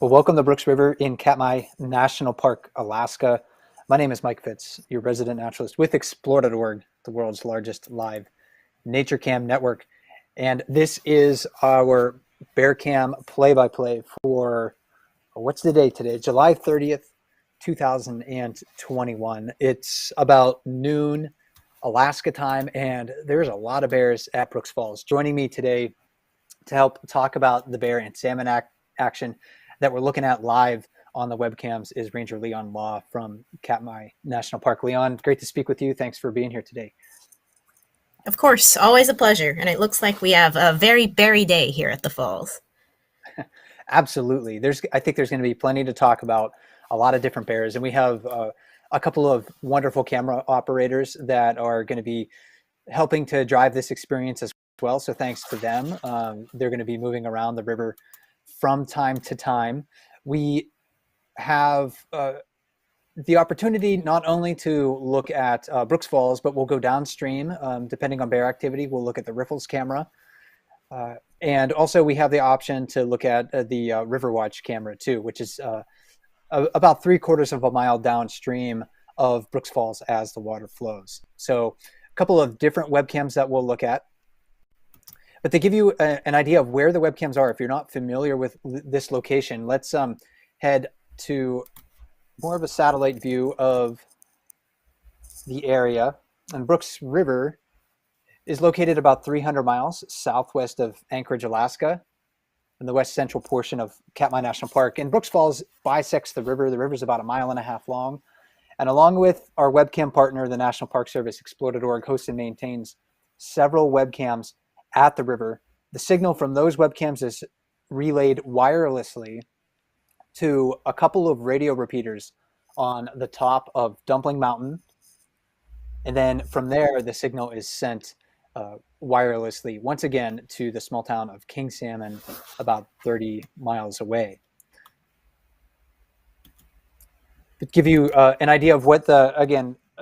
Well, welcome to Brooks River in Katmai National Park, Alaska. My name is Mike FITZ, your resident naturalist with Explore.org, the world's largest live nature cam network. And this is our bear cam play-by-play for, what's the date today? July 30th, 2021. It's about noon Alaska time, and there's a lot of bears at Brooks Falls. Joining me today to help talk about the bear and salmon action that we're looking at live on the webcams is Ranger Lian Law from Katmai National Park. Lian, great to speak with you. Thanks for being here today. Of course, always a pleasure. And it looks like we have a very berry day here at the falls. Absolutely. I think there's going to be plenty to talk about, a lot of different bears. And we have a couple of wonderful camera operators that are going to be helping to drive this experience as well. So thanks to them. They're going to be moving around the river from time to time. We have the opportunity not only to look at Brooks Falls, but we'll go downstream. Depending on bear activity, we'll look at the Riffles camera. And also we have the option to look at the Riverwatch camera too, which is about 3/4 of a mile downstream of Brooks Falls as the water flows. So a couple of different webcams that we'll look at. But to give you an idea of where the webcams are, if you're not familiar with this location, let's head to more of a satellite view of the area. And Brooks River is located about 300 miles southwest of Anchorage, Alaska, in the west central portion of Katmai National Park. And Brooks Falls bisects the river. The river is about 1.5 miles long. And along with our webcam partner, the National Park Service, Explore.org hosts and maintains several webcams at the river. The signal from those webcams is relayed wirelessly to a couple of radio repeaters on the top of Dumpling Mountain. And then from there, the signal is sent wirelessly once again to the small town of King Salmon, about 30 miles away. To give you an idea of what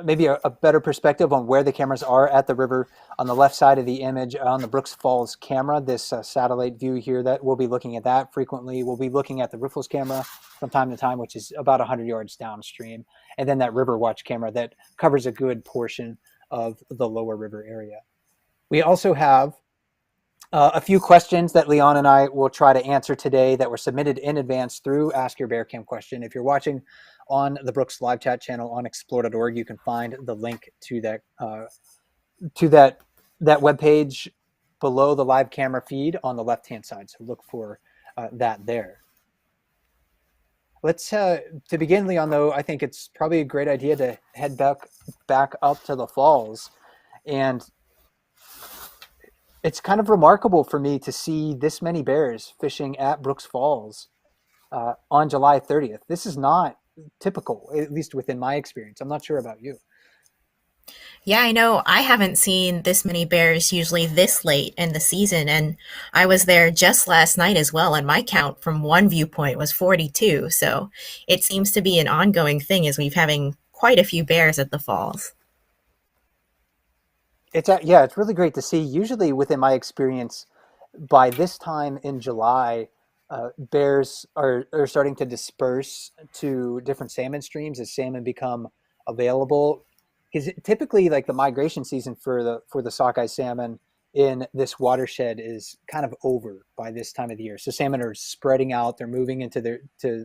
maybe a better perspective on where the cameras are at the river. On the left side of the image on the Brooks Falls camera, this satellite view here, that we'll be looking at that frequently. We'll be looking at the Riffles camera from time to time, which is about 100 yards downstream. And then that Riverwatch camera that covers a good portion of the lower river area. We also have a few questions that Lian and I will try to answer today that were submitted in advance through Ask Your Bear Cam Question. If you're watching on the Brooks live chat channel on Explore.org, you can find the link to that webpage below the live camera feed on the left-hand side. So look for that there. Let's to begin, Lian, though, I think it's probably a great idea to head back up to the falls. And it's kind of remarkable for me to see this many bears fishing at Brooks Falls on July 30th. This is not typical, at least within my experience. I'm not sure about you. Yeah, I know. I haven't seen this many bears usually this late in the season, and I was there just last night as well, and my count from one viewpoint was 42. So it seems to be an ongoing thing as we've having quite a few bears at the falls. It's really great to see. Usually within my experience, by this time in July, bears are starting to disperse to different salmon streams as salmon become available. Because typically, like, the migration season for the sockeye salmon in this watershed is kind of over by this time of the year. So salmon are spreading out; they're moving into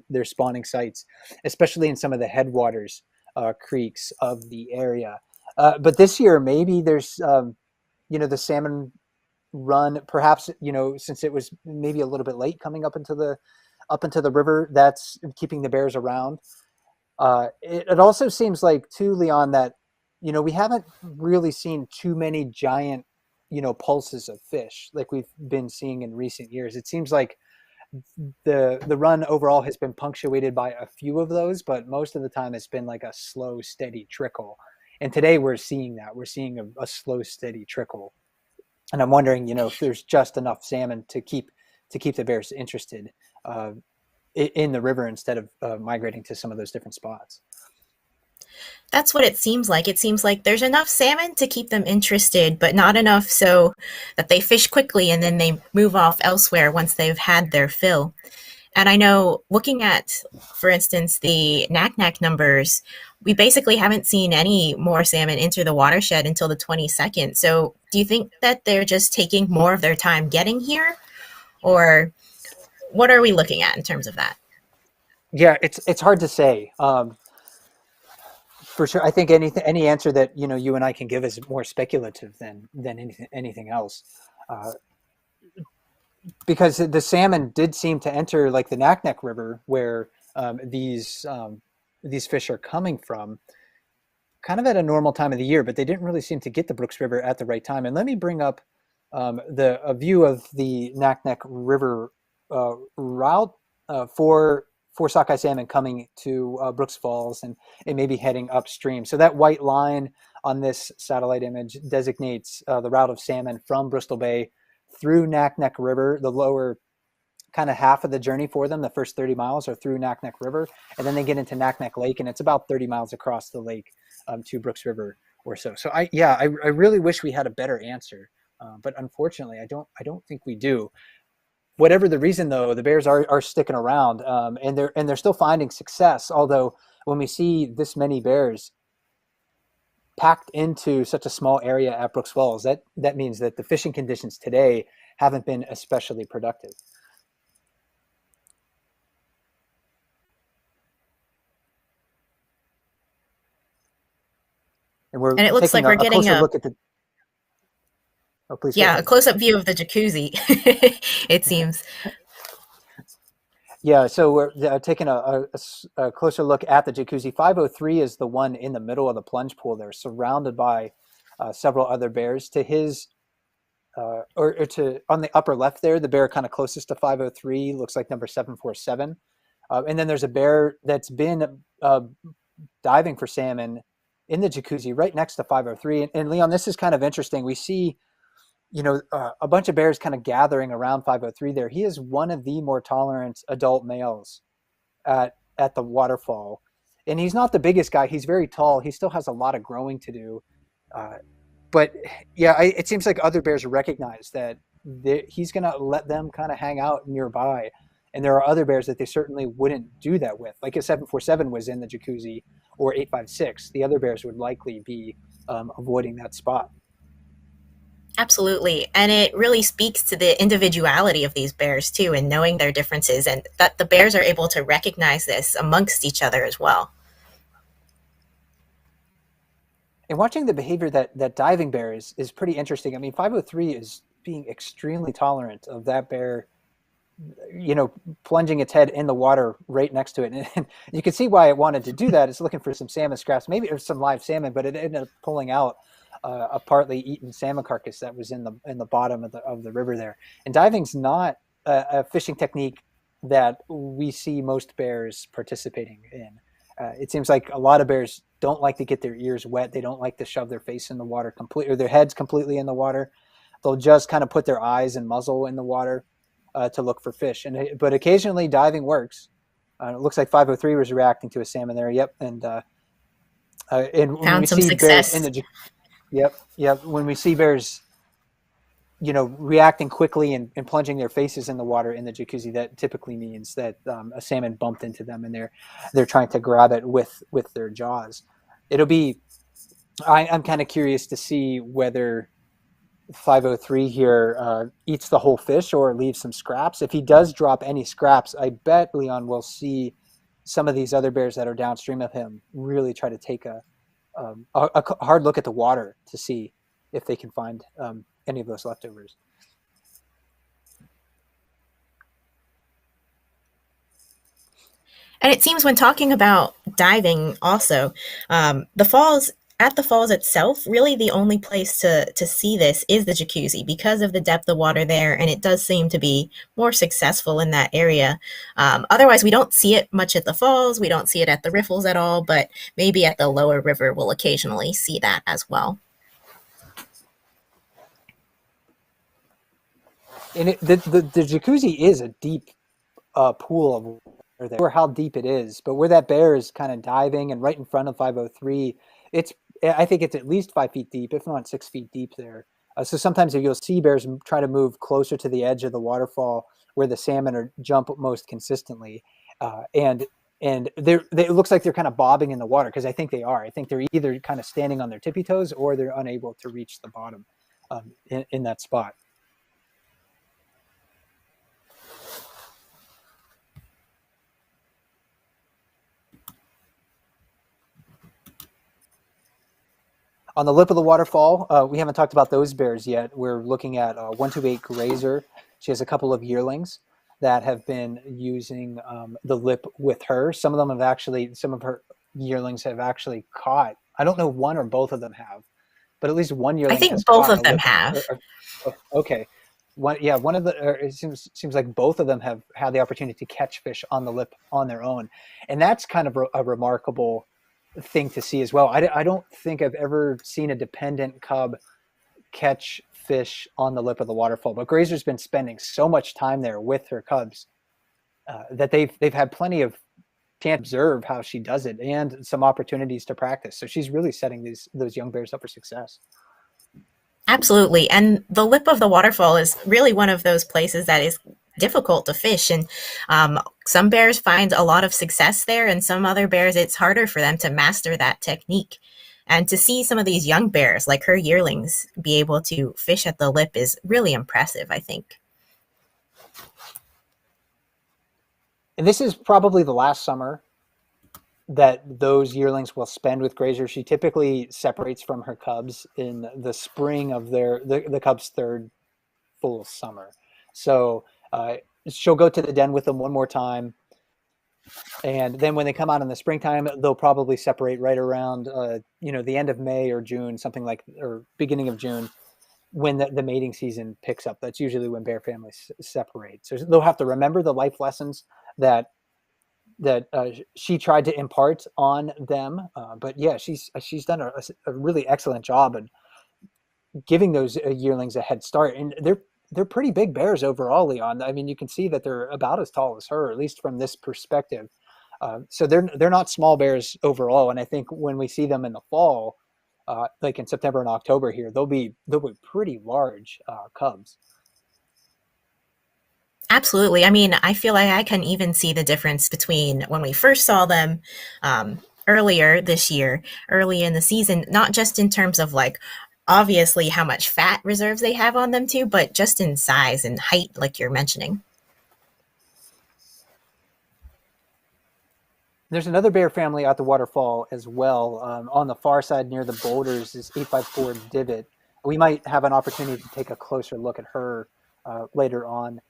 their spawning sites, especially in some of the headwaters creeks of the area. But this year, maybe there's the salmon run, perhaps, since it was maybe a little bit late coming up into the river, that's keeping the bears around. It also seems like too, Lian, that we haven't really seen too many giant pulses of fish like we've been seeing in recent years. It seems like the run overall has been punctuated by a few of those, but most of the time it's been like a slow, steady trickle. And today we're seeing that. We're seeing a slow, steady trickle. And I'm wondering, if there's just enough salmon to keep the bears interested in the river instead of migrating to some of those different spots. That's what it seems like. It seems like there's enough salmon to keep them interested, but not enough so that they fish quickly and then they move off elsewhere once they've had their fill. And I know looking at, for instance, the knack numbers, we basically haven't seen any more salmon enter the watershed until the 22nd. So do you think that they're just taking more of their time getting here? Or what are we looking at in terms of that? Yeah, it's hard to say. For sure, I think any answer that you and I can give is more speculative than anything else, uh, because the salmon did seem to enter like the Naknek River, where these fish are coming from, kind of at a normal time of the year, but they didn't really seem to get the Brooks River at the right time. And let me bring up a view of the Naknek River route for sockeye salmon coming to Brooks Falls and maybe heading upstream. So that white line on this satellite image designates the route of salmon from Bristol Bay through Naknek River. The lower kind of half of the journey for them, the first 30 miles, are through Naknek River, and then they get into Naknek Lake, and it's about 30 miles across the lake to Brooks River or so. So I really wish we had a better answer, but unfortunately, I don't think we do. Whatever the reason, though, the bears are sticking around, and they're still finding success. Although when we see this many bears packed into such a small area at Brooks Falls, that means that the fishing conditions today haven't been especially productive. And we're And it looks taking like we're a getting closer look at the. Oh, please go a ahead. close up view of the jacuzzi, it seems. Yeah, so we're taking a closer look at the jacuzzi. 503 is the one in the middle of the plunge pool. They're surrounded by several other bears. To his, or to on the upper left there, the bear kind of closest to 503 looks like number 747. And then there's a bear that's been diving for salmon in the jacuzzi right next to 503. And Leon, this is kind of interesting. We see a bunch of bears kind of gathering around 503 there. He is one of the more tolerant adult males at the waterfall. And he's not the biggest guy. He's very tall. He still has a lot of growing to do. But yeah, it seems like other bears recognize that he's going to let them kind of hang out nearby. And there are other bears that they certainly wouldn't do that with. Like if 747 was in the jacuzzi or 856, the other bears would likely be avoiding that spot. Absolutely. And it really speaks to the individuality of these bears, too, and knowing their differences, and that the bears are able to recognize this amongst each other as well. And watching the behavior that diving bear is pretty interesting. I mean, 503 is being extremely tolerant of that bear, plunging its head in the water right next to it. And you can see why it wanted to do that. It's looking for some salmon scraps, maybe or some live salmon, but it ended up pulling out a partly eaten salmon carcass that was in the bottom of the river there. And diving's not a fishing technique that we see most bears participating in. It seems like a lot of bears don't like to get their ears wet. They don't like to shove their face in the water completely, or their heads completely in the water. They'll just kind of put their eyes and muzzle in the water to look for fish. But occasionally diving works. It looks like 503 was reacting to a salmon there. Yep. And when we Found some see bears success. yep. When we see bears, reacting quickly and plunging their faces in the water in the jacuzzi, that typically means that a salmon bumped into them and they're trying to grab it with their jaws. I'm kind of curious to see whether 503 here eats the whole fish or leaves some scraps. If he does drop any scraps, I bet Leon will see some of these other bears that are downstream of him really try to take a hard look at the water to see if they can find any of those leftovers. And it seems when talking about diving, also, the falls at the falls itself, really the only place to see this is the jacuzzi because of the depth of water there, and it does seem to be more successful in that area. Otherwise, we don't see it much at the falls. We don't see it at the Riffles at all, but maybe at the lower river, we'll occasionally see that as well. And the jacuzzi is a deep pool of water there, or how deep it is, but where that bear is kind of diving and right in front of 503, I think it's at least 5 feet deep, if not 6 feet deep there. So sometimes if you'll see bears try to move closer to the edge of the waterfall where the salmon jump most consistently, and it looks like they're kind of bobbing in the water, because I think they are. I think they're either kind of standing on their tippy toes or they're unable to reach the bottom in that spot. On the lip of the waterfall, we haven't talked about those bears yet. We're looking at 128 grazer. She has a couple of yearlings that have been using the lip with her. Some of her yearlings have actually caught. I don't know one or both of them have, but at least one I yearling has think both caught a of them lip. have. Okay. One of the, it seems like both of them have had the opportunity to catch fish on the lip on their own. And that's kind of a remarkable thing to see as well. I don't think I've ever seen a dependent cub catch fish on the lip of the waterfall, but Grazer's been spending so much time there with her cubs that they've had plenty of chance to observe how she does it and some opportunities to practice. So she's really setting those young bears up for success. Absolutely. And the lip of the waterfall is really one of those places that is difficult to fish. And some bears find a lot of success there, and some other bears, it's harder for them to master that technique. And to see some of these young bears, like her yearlings, be able to fish at the lip is really impressive, I think. And this is probably the last summer that those yearlings will spend with Grazer. She typically separates from her cubs in the spring of the cubs' third full summer. So she'll go to the den with them one more time. And then when they come out in the springtime, they'll probably separate right around, the end of May or June, or beginning of June, when the mating season picks up. That's usually when bear families separate. So they'll have to remember the life lessons that she tried to impart on them. But yeah, she's done a really excellent job of giving those yearlings a head start. And they're pretty big bears overall, Leon. I mean, you can see that they're about as tall as her, at least from this perspective. So they're not small bears overall. And I think when we see them in the fall, like in September and October here, they'll be pretty large cubs. Absolutely. I mean, I feel like I can even see the difference between when we first saw them earlier this year, early in the season, not just in terms of like obviously how much fat reserves they have on them too, but just in size and height, like you're mentioning. There's another bear family at the waterfall as well. On the far side near the boulders is 854 Divot. We might have an opportunity to take a closer look at her later on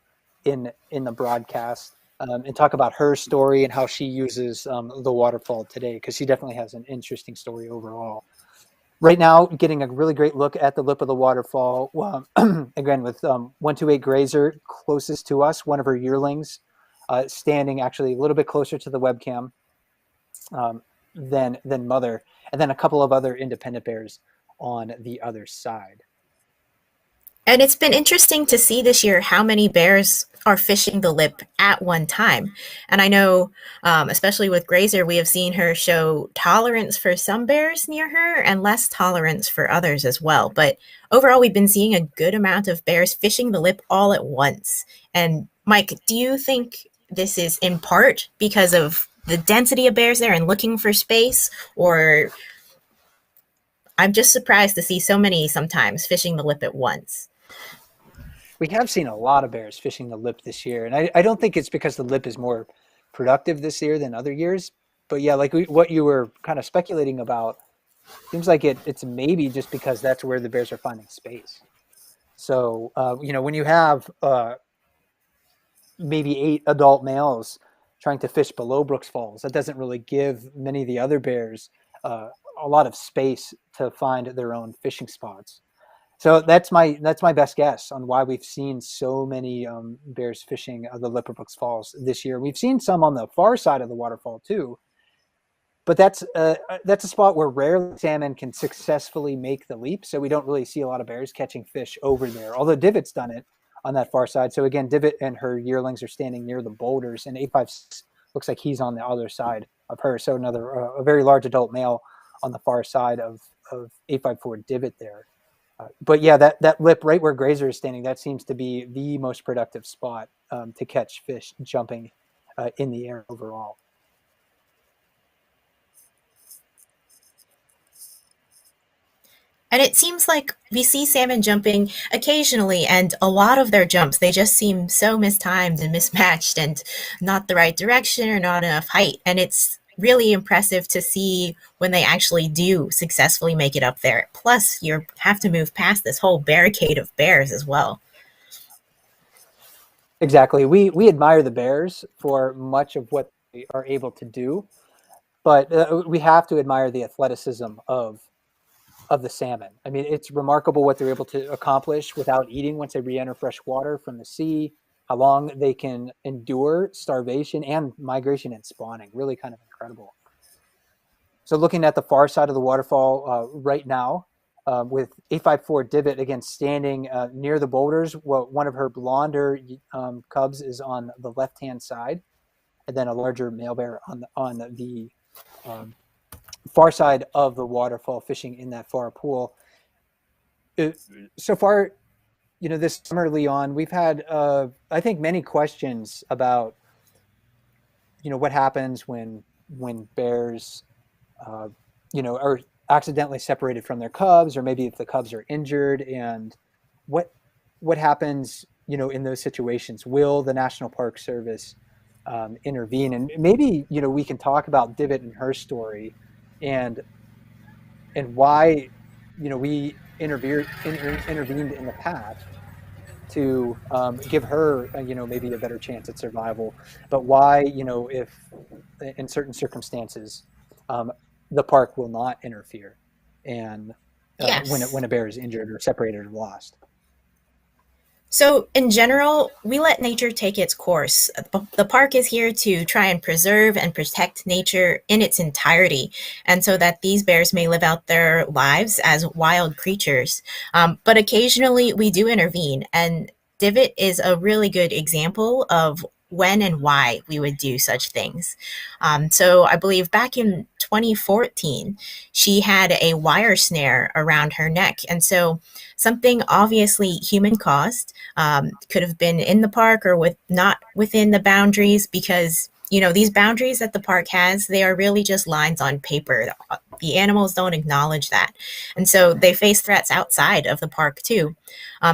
in the broadcast and talk about her story and how she uses the waterfall today, because she definitely has an interesting story overall. Right now, getting a really great look at the lip of the waterfall, again with 128 Grazer closest to us, one of her yearlings standing actually a little bit closer to the webcam than Mother, and then a couple of other independent bears on the other side. And it's been interesting to see this year how many bears are fishing the lip at one time. And I know, especially with Grazer, we have seen her show tolerance for some bears near her and less tolerance for others as well. But overall, we've been seeing a good amount of bears fishing the lip all at once. And Mike, do you think this is in part because of the density of bears there and looking for space, or I'm just surprised to see so many sometimes fishing the lip at once? We have seen a lot of bears fishing the lip this year, and I don't think it's because the lip is more productive this year than other years. But yeah, like what you were kind of speculating about, seems like it's maybe just because that's where the bears are finding space. So when you have maybe 8 adult males trying to fish below Brooks Falls, that doesn't really give many of the other bears a lot of space to find their own fishing spots. So that's my best guess on why we've seen so many bears fishing the lip of Brooks Falls this year. We've seen some on the far side of the waterfall too, but that's a spot where rarely salmon can successfully make the leap. So we don't really see a lot of bears catching fish over there. Although Divot's done it on that far side. So again, Divot and her yearlings are standing near the boulders, and 856 looks like he's on the other side of her. So another a very large adult male on the far side of 854 Divot there. But yeah, that lip right where Grazer is standing, that seems to be the most productive spot to catch fish jumping in the air overall. And it seems like we see salmon jumping occasionally, and a lot of their jumps, they just seem so mistimed and mismatched and not the right direction or not enough height. And it's really impressive to see when they actually do successfully make it up there. Plus, you have to move past this whole barricade of bears as well. Exactly. We admire the bears for much of what they are able to do, but we have to admire the athleticism of the salmon. I mean, it's remarkable what they're able to accomplish without eating once they re-enter fresh water from the sea, how long they can endure starvation and migration and spawning. Really kind of incredible. So looking at the far side of the waterfall right now, with 854 Divot again standing near the boulders. Well, one of her blonder cubs is on the left-hand side, and then a larger male bear on the um, far side of the waterfall, fishing in that far pool. So far, this summer, Leon, we've had, I think, many questions about, what happens when bears, uh, are accidentally separated from their cubs, or maybe if the cubs are injured, and what what happens, in those situations. Will the National Park Service intervene? And maybe, we can talk about Divot and her story, and why, we intervened in the past to give her, maybe a better chance at survival. But why, if in certain circumstances, um, the park will not interfere, and when Yes. a bear is injured or separated or lost. So, in general, we let nature take its course. The park is here to try and preserve and protect nature in its entirety, and so that these bears may live out their lives as wild creatures. But occasionally, we do intervene, and Divot is a really good example of when and why we would do such things. So, I believe back in 2014, she had a wire snare around her neck, and so something obviously human caused could have been in the park or with not within the boundaries, because these boundaries that the park has, they are really just lines on paper. The animals don't acknowledge that, and so they face threats outside of the park too.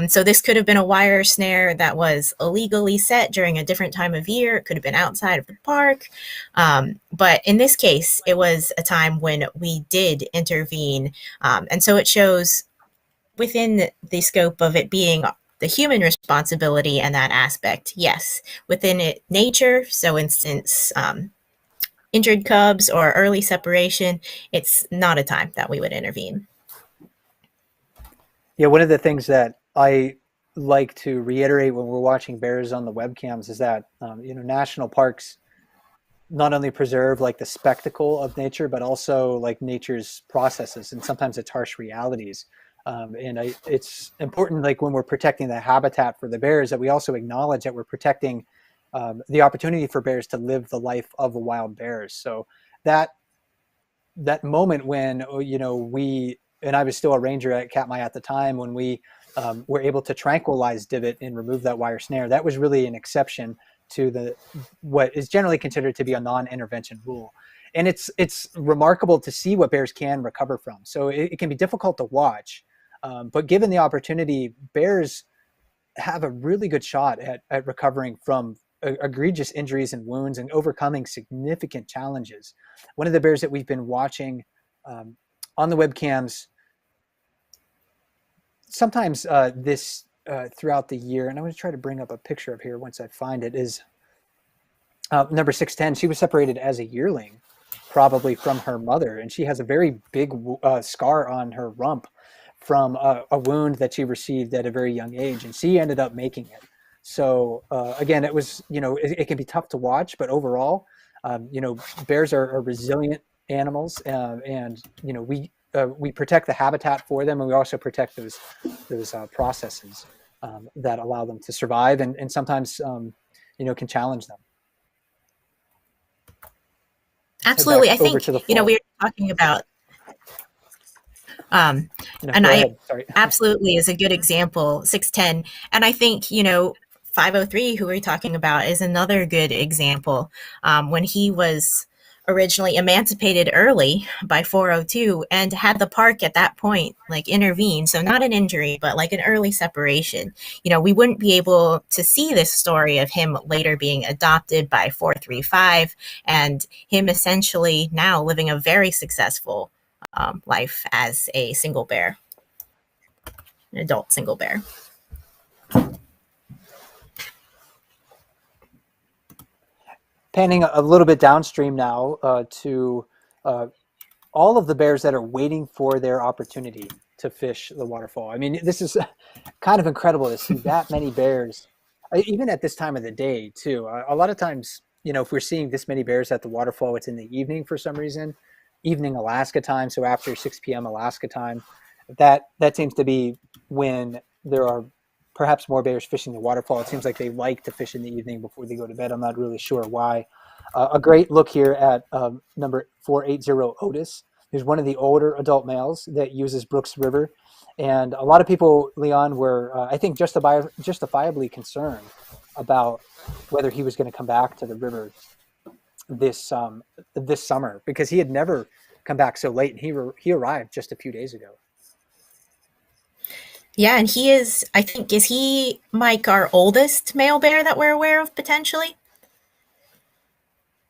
So this could have been a wire snare that was illegally set during a different time of year. It could have been outside of the park, but in this case it was a time when we did intervene, and so it shows within the scope of it being the human responsibility and that aspect, yes. Within it, nature, so instance, injured cubs or early separation, it's not a time that we would intervene. Yeah, one of the things that I like to reiterate when we're watching bears on the webcams is that, national parks not only preserve like the spectacle of nature, but also like nature's processes and sometimes its harsh realities. It's important, like when we're protecting the habitat for the bears, that we also acknowledge that we're protecting the opportunity for bears to live the life of the wild bears. So that that moment when, we, and I was still a ranger at Katmai at the time, when we were able to tranquilize Divot and remove that wire snare, that was really an exception to the what is generally considered to be a non-intervention rule. And it's remarkable to see what bears can recover from. So it can be difficult to watch, but given the opportunity, bears have a really good shot at recovering from egregious injuries and wounds and overcoming significant challenges. One of the bears that we've been watching on the webcams sometimes this throughout the year, and I'm going to try to bring up a picture of here once I find it, is number 610. She was separated as a yearling, probably from her mother, and she has a very big scar on her rump from a wound that she received at a very young age, and she ended up making it. So again, it was, it can be tough to watch, but overall, bears are resilient animals, and we protect the habitat for them, and we also protect those processes that allow them to survive, and sometimes can challenge them. Let's head back Absolutely. I over think, to the we fall. were talking about Um, No, and go I ahead. Sorry. absolutely is a good example, 610. And I think, 503, who we're talking about, is another good example. When he was originally emancipated early by 402 and had the park at that point like intervene, so not an injury but like an early separation, we wouldn't be able to see this story of him later being adopted by 435 and him essentially now living a very successful life as a single bear, an adult single bear. Panning a little bit downstream now to uh, all of the bears that are waiting for their opportunity to fish the waterfall. I mean, this is kind of incredible to see that many bears, even at this time of the day, too. A lot of times, if we're seeing this many bears at the waterfall, it's in the evening for some reason, evening Alaska time, so after 6 p.m. Alaska time. That seems to be when there are perhaps more bears fishing the waterfall. It seems like they like to fish in the evening before they go to bed. I'm not really sure why. A great look here at number 480 Otis, who's one of the older adult males that uses Brooks River. And a lot of people, Lian, were, I think, justifiably concerned about whether he was going to come back to the river this summer, because he had never come back so late, and he arrived just a few days ago. Yeah, and he is, I think, is he, Mike, our oldest male bear that we're aware of potentially?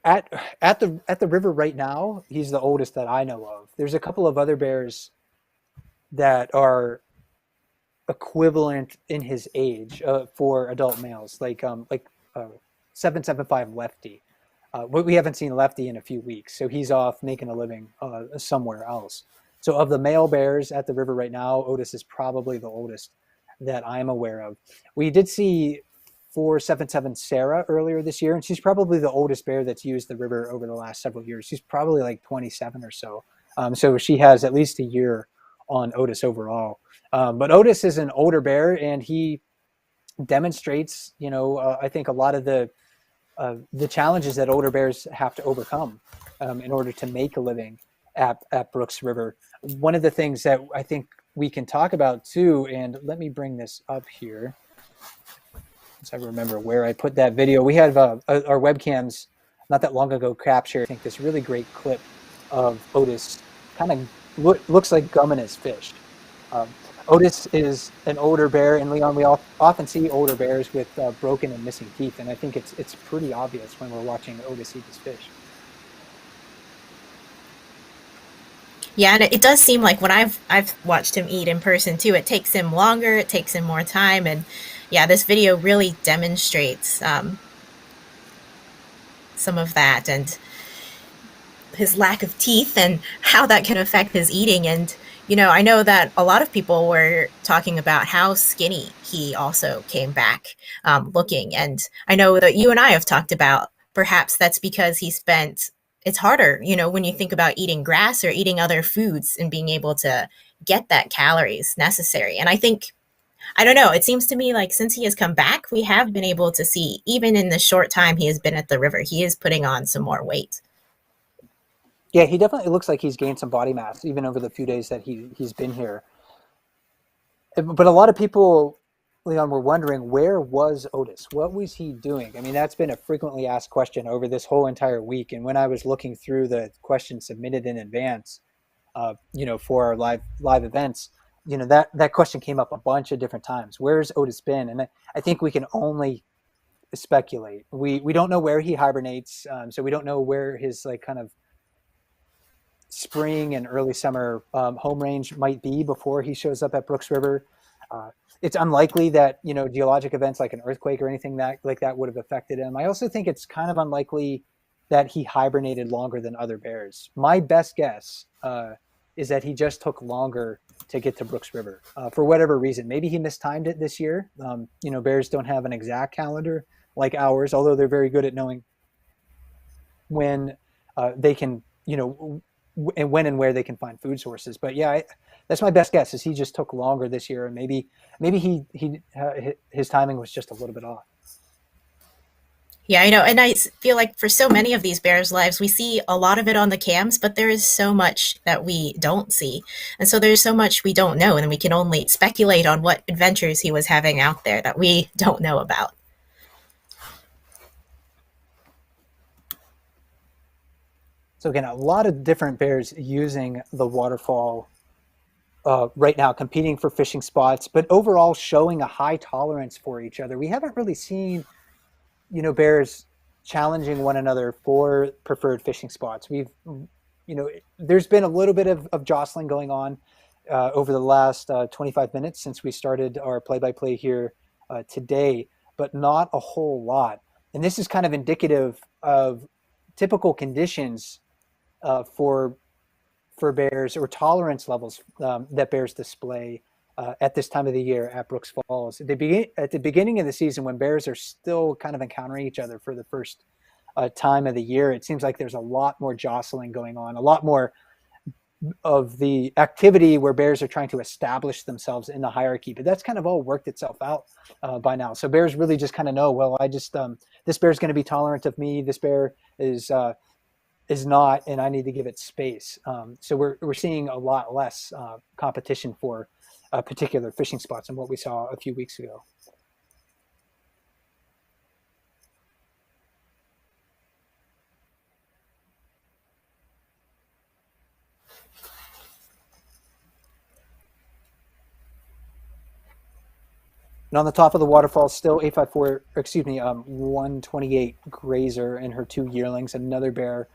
At at the river right now, he's the oldest that I know of. There's a couple of other bears that are equivalent in his age for adult males, like 775 Lefty. We haven't seen Lefty in a few weeks, so he's off making a living somewhere else. So of the male bears at the river right now, Otis is probably the oldest that I'm aware of. We did see 477 Sarah earlier this year, and she's probably the oldest bear that's used the river over the last several years. She's probably like 27 or so. So she has at least a year on Otis overall. But Otis is an older bear, and he demonstrates, I think a lot of the challenges that older bears have to overcome in order to make a living at Brooks River. One of the things that I think we can talk about too, and let me bring this up here, so I remember where I put that video. We had our webcams not that long ago captured, I think, this really great clip of Otis kind of looks like gumming his fish. Otis is an older bear, and Lian, we often see older bears with broken and missing teeth, and I think it's pretty obvious when we're watching Otis eat his fish. Yeah, and it does seem like when I've watched him eat in person too, it takes him longer, it takes him more time, and yeah, this video really demonstrates some of that and his lack of teeth and how that can affect his eating. And I know that a lot of people were talking about how skinny he also came back looking, and I know that you and I have talked about perhaps that's because he spent, it's harder, when you think about eating grass or eating other foods and being able to get that calories necessary. And I think, I don't know, it seems to me like since he has come back, we have been able to see, even in the short time he has been at the river, he is putting on some more weight. Yeah, he definitely looks like he's gained some body mass even over the few days that he's been here. But a lot of people, Lian, were wondering, where was Otis? What was he doing? I mean, that's been a frequently asked question over this whole entire week. And when I was looking through the questions submitted in advance, for our live events, that question came up a bunch of different times. Where's Otis been? And I think we can only speculate. We don't know where he hibernates, so we don't know where his like kind of spring and early summer home range might be before he shows up at Brooks River. It's unlikely that geologic events like an earthquake or anything like that would have affected him. I also think it's kind of unlikely that he hibernated longer than other bears. My best guess is that he just took longer to get to Brooks River for whatever reason. Maybe he mistimed it this year. Bears don't have an exact calendar like ours, although they're very good at knowing when they can, and when and where they can find food sources. But yeah, that's my best guess, is he just took longer this year, and maybe his timing was just a little bit off. Yeah, I know. And feel like for so many of these bears' lives, we see a lot of it on the cams, but there is so much that we don't see. And so there's so much we don't know, and we can only speculate on what adventures he was having out there that we don't know about. So again, a lot of different bears using the waterfall right now, competing for fishing spots, but overall showing a high tolerance for each other. We haven't really seen, bears challenging one another for preferred fishing spots. There's been a little bit of jostling going on over the last 25 minutes since we started our play-by-play here today, but not a whole lot. And this is kind of indicative of typical conditions for bears, or tolerance levels that bears display at this time of the year at Brooks Falls. At the beginning of the season, when bears are still kind of encountering each other for the first time of the year, it seems like there's a lot more jostling going on, a lot more of the activity where bears are trying to establish themselves in the hierarchy. But that's kind of all worked itself out by now. So bears really just kind of know, well, this bear is going to be tolerant of me. This bear is not, and I need to give it space. So we're seeing a lot less competition for particular fishing spots than what we saw a few weeks ago. And on the top of the waterfall, still 128 grazer and her two yearlings, another bear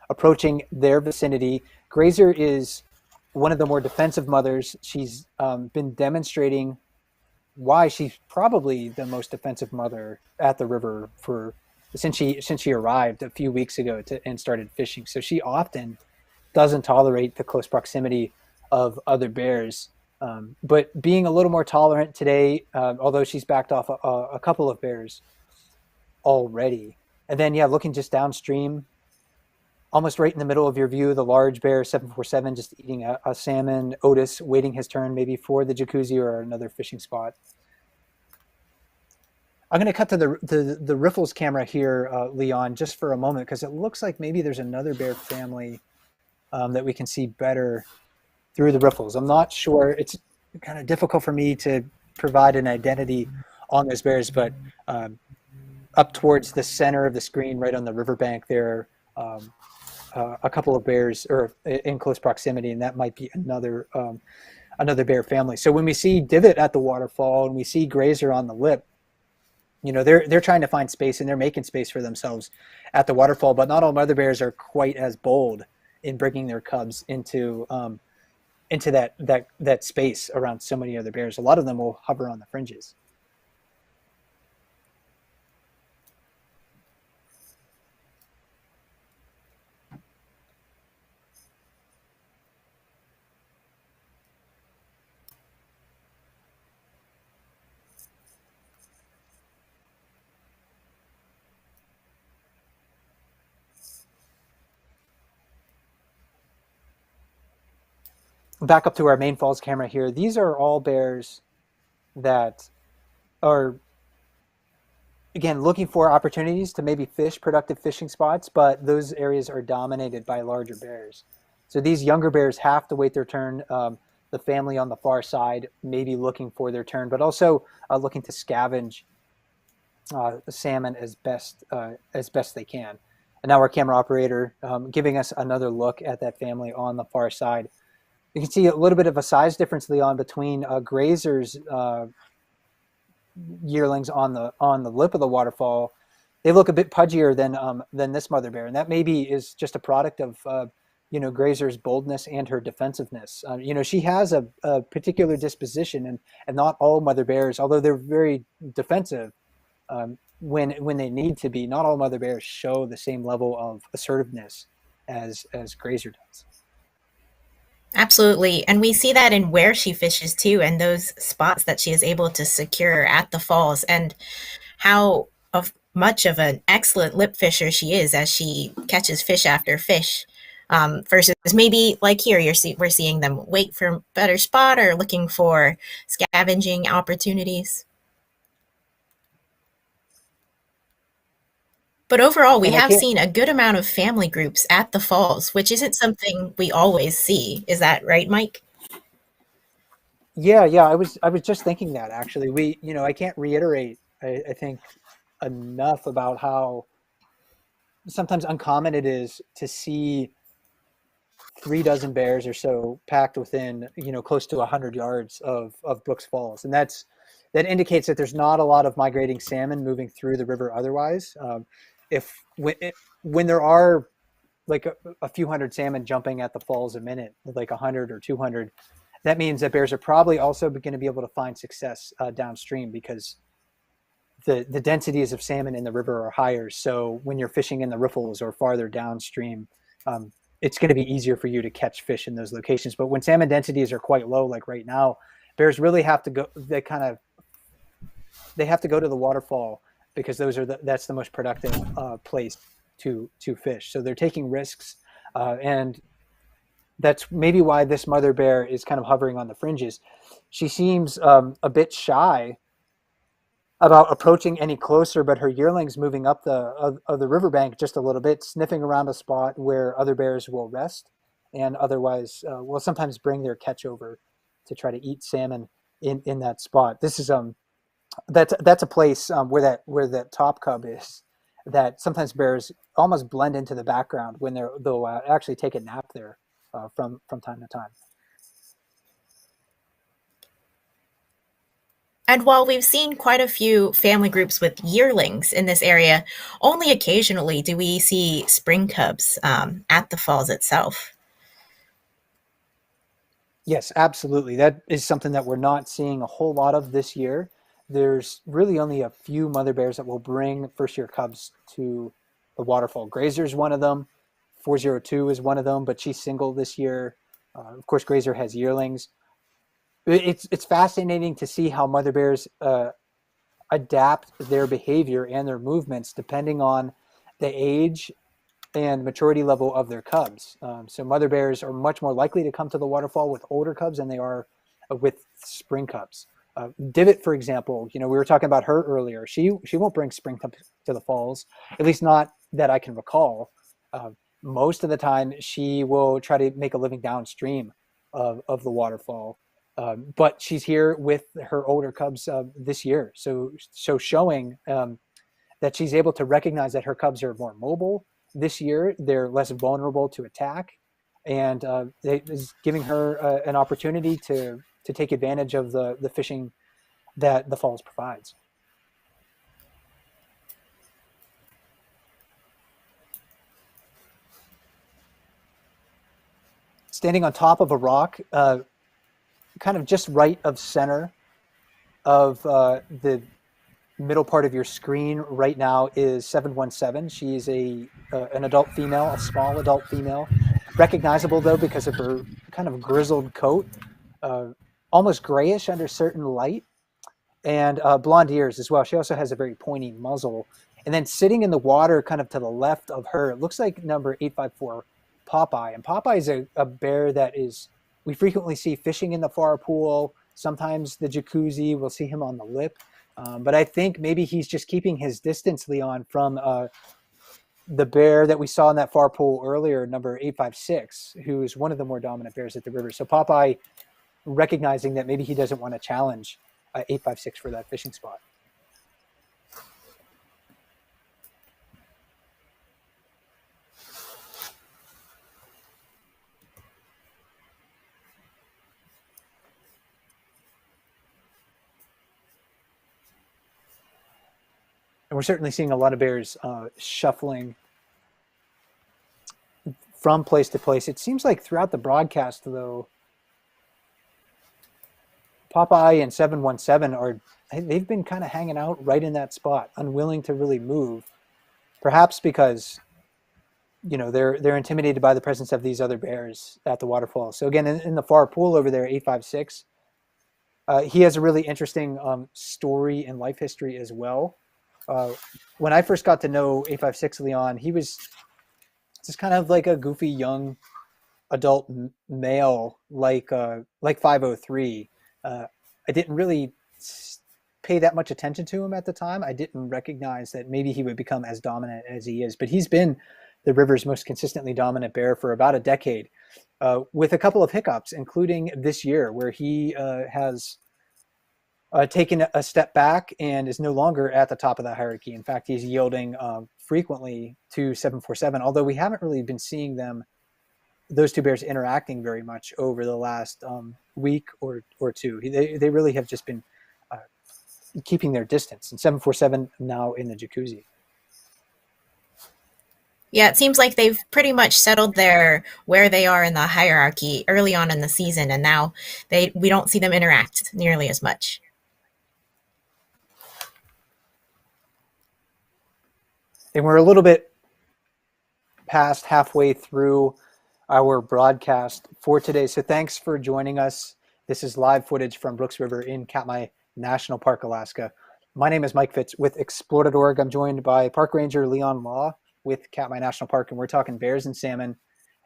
approaching their vicinity. Grazer is one of the more defensive mothers. She's been demonstrating why she's probably the most defensive mother at the river since she arrived a few weeks ago and started fishing. So she often doesn't tolerate the close proximity of other bears. But being a little more tolerant today, although she's backed off a couple of bears already. And then, yeah, looking just downstream, almost right in the middle of your view, the large bear 747 just eating a salmon. Otis waiting his turn, maybe for the jacuzzi or another fishing spot. I'm going to cut to the Riffles camera here, Lian, just for a moment, because it looks like maybe there's another bear family that we can see better through the Riffles. I'm not sure. It's kind of difficult for me to provide an identity on those bears, but up towards the center of the screen, right on the riverbank, there are a couple of bears or in close proximity, and that might be another bear family. So when we see Divot at the waterfall and we see Grazer on the lip, they're trying to find space, and they're making space for themselves at the waterfall. But not all mother bears are quite as bold in bringing their cubs into that space around so many other bears. A lot of them will hover on the fringes. Back up to our main falls camera here. These are all bears that are, again, looking for opportunities to maybe fish productive fishing spots, but those areas are dominated by larger bears. So these younger bears have to wait their turn. The family on the far side may be looking for their turn, but also looking to scavenge salmon as best they can. And now our camera operator giving us another look at that family on the far side. You can see a little bit of a size difference, Leon, between Grazer's yearlings on the lip of the waterfall. They look a bit pudgier than this mother bear, and that maybe is just a product of Grazer's boldness and her defensiveness. She has a particular disposition, and not all mother bears, although they're very defensive when they need to be, not all mother bears show the same level of assertiveness as Grazer does. Absolutely. And we see that in where she fishes too, and those spots that she is able to secure at the falls, and how much of an excellent lip fisher she is as she catches fish after fish. Versus maybe like here, we're seeing them wait for a better spot or looking for scavenging opportunities. But overall, we And I have can't. seen a good amount of family groups at the falls, which isn't something we always see. Is that right, Mike? Yeah, yeah. I was just thinking that actually. I can't reiterate. I think enough about how sometimes uncommon it is to see 3 dozen bears or so packed within close to 100 yards of Brooks Falls, and that indicates that there's not a lot of migrating salmon moving through the river otherwise. If when there are like a few hundred salmon jumping at the falls a minute, like 100 or 200, that means that bears are probably also going to be able to find success downstream because the densities of salmon in the river are higher. So when you're fishing in the riffles or farther downstream, um, it's going to be easier for you to catch fish in those locations. But when salmon densities are quite low, like right now, bears really have to go. They have to go to the waterfall because that's the most productive place to fish. So they're taking risks, and that's maybe why this mother bear is kind of hovering on the fringes. She seems a bit shy about approaching any closer, but her yearling's moving up of the riverbank just a little bit, sniffing around a spot where other bears will rest, and otherwise will sometimes bring their catch over to try to eat salmon in that spot. This is that's a place where that top cub is. That sometimes bears almost blend into the background when they'll actually take a nap there from time to time. And while we've seen quite a few family groups with yearlings in this area, only occasionally do we see spring cubs at the falls itself. Yes, absolutely. That is something that we're not seeing a whole lot of this year. There's really only a few mother bears that will bring first year cubs to the waterfall. Grazer's one of them. 402 is one of them, but she's single this year. Of course, Grazer has yearlings. It's fascinating to see how mother bears adapt their behavior and their movements depending on the age and maturity level of their cubs. So mother bears are much more likely to come to the waterfall with older cubs than they are with spring cubs. Divot, for example, we were talking about her earlier. She won't bring spring cubs to the falls, at least not that I can recall. Uh, Most of the time, she will try to make a living downstream of the waterfall. But she's here with her older cubs this year, so showing that she's able to recognize that her cubs are more mobile this year. They're less vulnerable to attack, and it is giving her an opportunity to take advantage of the fishing that the falls provides. Standing on top of a rock, kind of just right of center of the middle part of your screen right now is 717. She's an adult female, a small adult female, recognizable though because of her kind of grizzled coat, uh, almost grayish under certain light, and blonde ears as well. She also has a very pointy muzzle. And then sitting in the water, kind of to the left of her, it looks like number 854 Popeye. And Popeye is a bear that we frequently see fishing in the far pool. Sometimes the jacuzzi, we'll see him on the lip. But I think maybe he's just keeping his distance, Leon, from the bear that we saw in that far pool earlier, number 856, who is one of the more dominant bears at the river. So Popeye, recognizing that maybe he doesn't want to challenge 856 for that fishing spot. And we're certainly seeing a lot of bears shuffling from place to place. It seems like throughout the broadcast, though, Popeye and 717 they've been kind of hanging out right in that spot, unwilling to really move. Perhaps because they're intimidated by the presence of these other bears at the waterfall. So again, in the far pool over there, 856, he has a really interesting story and life history as well. When I first got to know 856 Leon, he was just kind of like a goofy young adult male, like 503. I didn't really pay that much attention to him at the time. I didn't recognize that maybe he would become as dominant as he is, but he's been the river's most consistently dominant bear for about a decade, with a couple of hiccups, including this year where he has taken a step back and is no longer at the top of the hierarchy. In fact, he's yielding frequently to 747, although we haven't really been seeing those two bears interacting very much over the last week or two. They really have just been keeping their distance, and 747 now in the jacuzzi. Yeah, it seems like they've pretty much settled where they are in the hierarchy early on in the season, and now we don't see them interact nearly as much. And we're a little bit past halfway through our broadcast for today. So thanks for joining us. This is live footage from Brooks River in Katmai National Park, Alaska. My name is Mike FITZ with Explore.org. I'm joined by Park Ranger Lian with Katmai National Park, and we're talking bears and salmon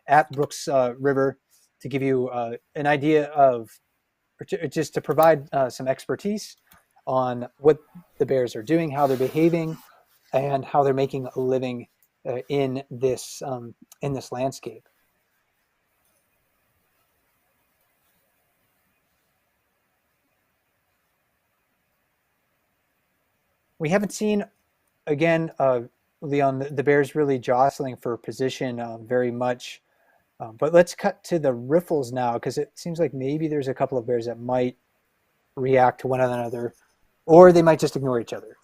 at Brooks River to give you an idea of, just to provide some expertise on what the bears are doing, how they're behaving, and how they're making a living in this landscape. We haven't seen, again, Leon, the bears really jostling for position very much. But let's cut to the riffles now, because it seems like maybe there's a couple of bears that might react to one another, or they might just ignore each other.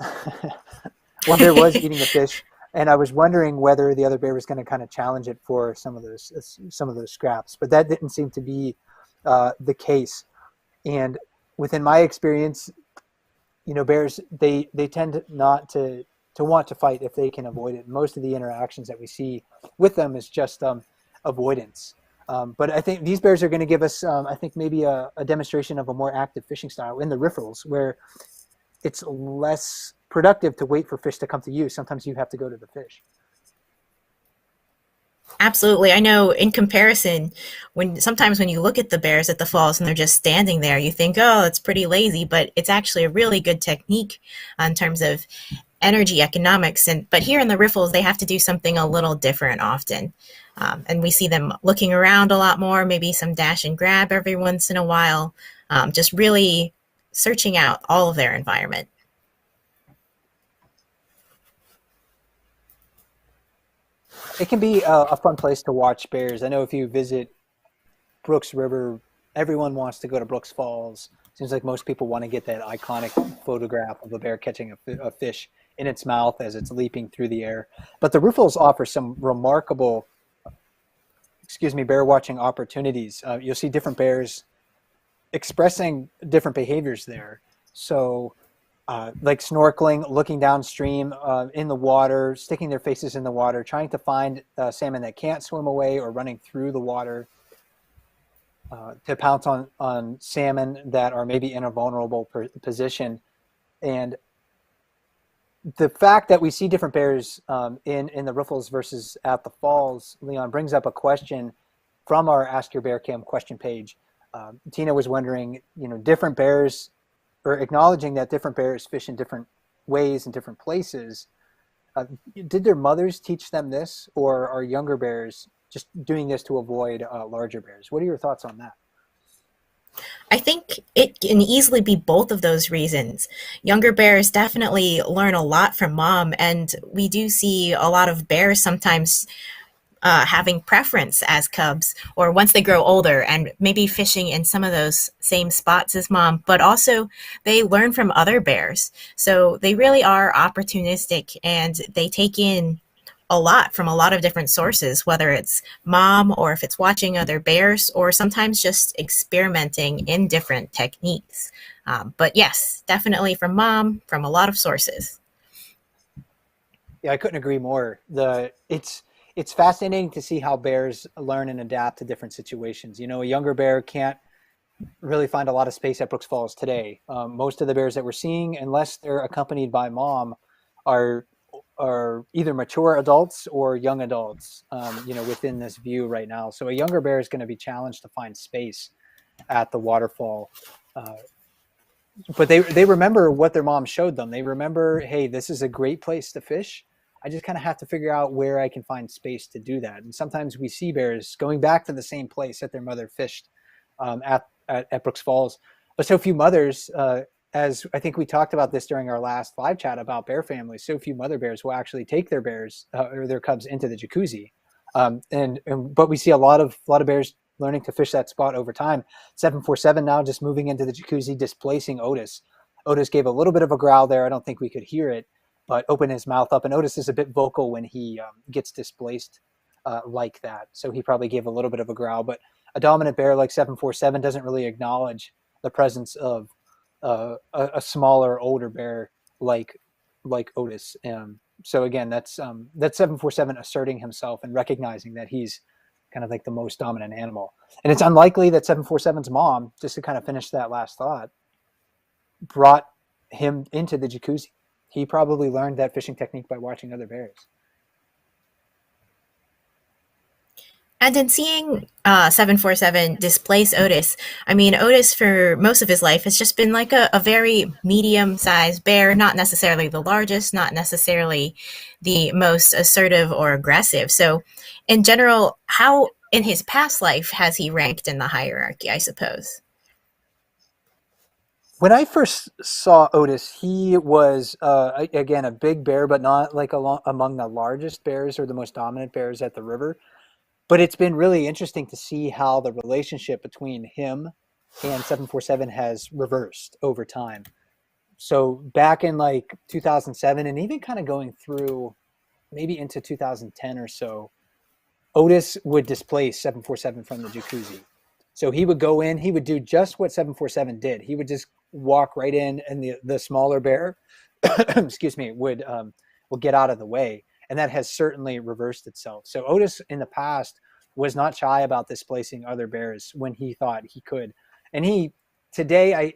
One bear was eating a fish, and I was wondering whether the other bear was going to kind of challenge it for some of those scraps, but that didn't seem to be the case. And within my experience, bears, they tend not to want to fight if they can avoid it. Most of the interactions that we see with them is just avoidance. But I think these bears are going to give us, I think, maybe a demonstration of a more active fishing style in the riffles, where it's less productive to wait for fish to come to you. Sometimes you have to go to the fish. Absolutely. I know in comparison, sometimes when you look at the bears at the falls and they're just standing there, you think, oh, it's pretty lazy, but it's actually a really good technique in terms of energy economics. But here in the riffles, they have to do something a little different often. And we see them looking around a lot more, maybe some dash and grab every once in a while, just really searching out all of their environment. It can be a fun place to watch bears. I know if you visit Brooks River, everyone wants to go to Brooks Falls. Seems like most people want to get that iconic photograph of a bear catching a fish in its mouth as it's leaping through the air. But the Riffles offer some remarkable, bear watching opportunities. You'll see different bears expressing different behaviors there. So like snorkeling, looking downstream in the water, sticking their faces in the water, trying to find salmon that can't swim away, or running through the water to pounce on salmon that are maybe in a vulnerable position. And the fact that we see different bears in the riffles versus at the falls, Leon, brings up a question from our Ask Your Bear Cam question page. Tina was wondering, different bears, or acknowledging that different bears fish in different ways in different places. Did their mothers teach them this, or are younger bears just doing this to avoid larger bears? What are your thoughts on that? I think it can easily be both of those reasons. Younger bears definitely learn a lot from mom, and we do see a lot of bears sometimes having preference as cubs, or once they grow older and maybe fishing in some of those same spots as mom, but also they learn from other bears. So they really are opportunistic, and they take in a lot from a lot of different sources, whether it's mom or if it's watching other bears, or sometimes just experimenting in different techniques. But yes, definitely from mom, from a lot of sources. Yeah, I couldn't agree more. It's fascinating to see how bears learn and adapt to different situations. A younger bear can't really find a lot of space at Brooks Falls today. Most of the bears that we're seeing, unless they're accompanied by mom, are either mature adults or young adults, within this view right now. So a younger bear is going to be challenged to find space at the waterfall. but they remember what their mom showed them. They remember, hey, this is a great place to fish. I just kind of have to figure out where I can find space to do that. And sometimes we see bears going back to the same place that their mother fished at Brooks Falls. But so few mothers, as I think we talked about this during our last live chat about bear families, so few mother bears will actually take their bears or their cubs into the jacuzzi. But we see a lot of bears learning to fish that spot over time. 747 now just moving into the jacuzzi, displacing Otis. Otis gave a little bit of a growl there. I don't think we could hear it, but opened his mouth up. And Otis is a bit vocal when he gets displaced like that. So he probably gave a little bit of a growl. But a dominant bear like 747 doesn't really acknowledge the presence of a smaller, older bear like Otis. So again, that's 747 asserting himself and recognizing that he's kind of like the most dominant animal. And it's unlikely that 747's mom, just to kind of finish that last thought, brought him into the jacuzzi. He probably learned that fishing technique by watching other bears. And in seeing 747 displace Otis, I mean, Otis for most of his life has just been like a very medium-sized bear, not necessarily the largest, not necessarily the most assertive or aggressive. So in general, how in his past life has he ranked in the hierarchy, I suppose? When I first saw Otis, he was again a big bear, but not like among the largest bears or the most dominant bears at the river. But it's been really interesting to see how the relationship between him and 747 has reversed over time. So back in like 2007 and even kind of going through maybe into 2010 or so, Otis would displace 747 from the jacuzzi. So he would go in, he would do just what 747 did. He would just walk right in, and the smaller bear, excuse me, would get out of the way. And that has certainly reversed itself. So Otis in the past was not shy about displacing other bears when he thought he could. And today,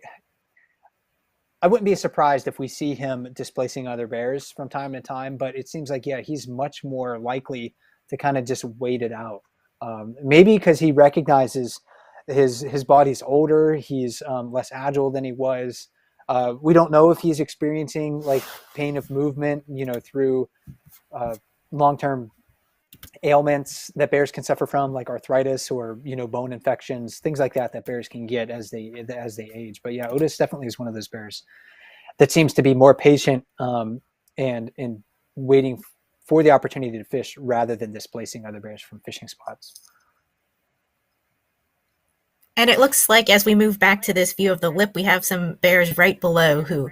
I wouldn't be surprised if we see him displacing other bears from time to time, but it seems like, yeah, he's much more likely to kind of just wait it out. Maybe because he recognizes his body's older, he's less agile than he was. We don't know if he's experiencing like pain of movement, through long-term ailments that bears can suffer from, like arthritis or bone infections, things like that bears can get as they age. But yeah, Otis definitely is one of those bears that seems to be more patient and waiting for the opportunity to fish rather than displacing other bears from fishing spots. And it looks like as we move back to this view of the lip, we have some bears right below who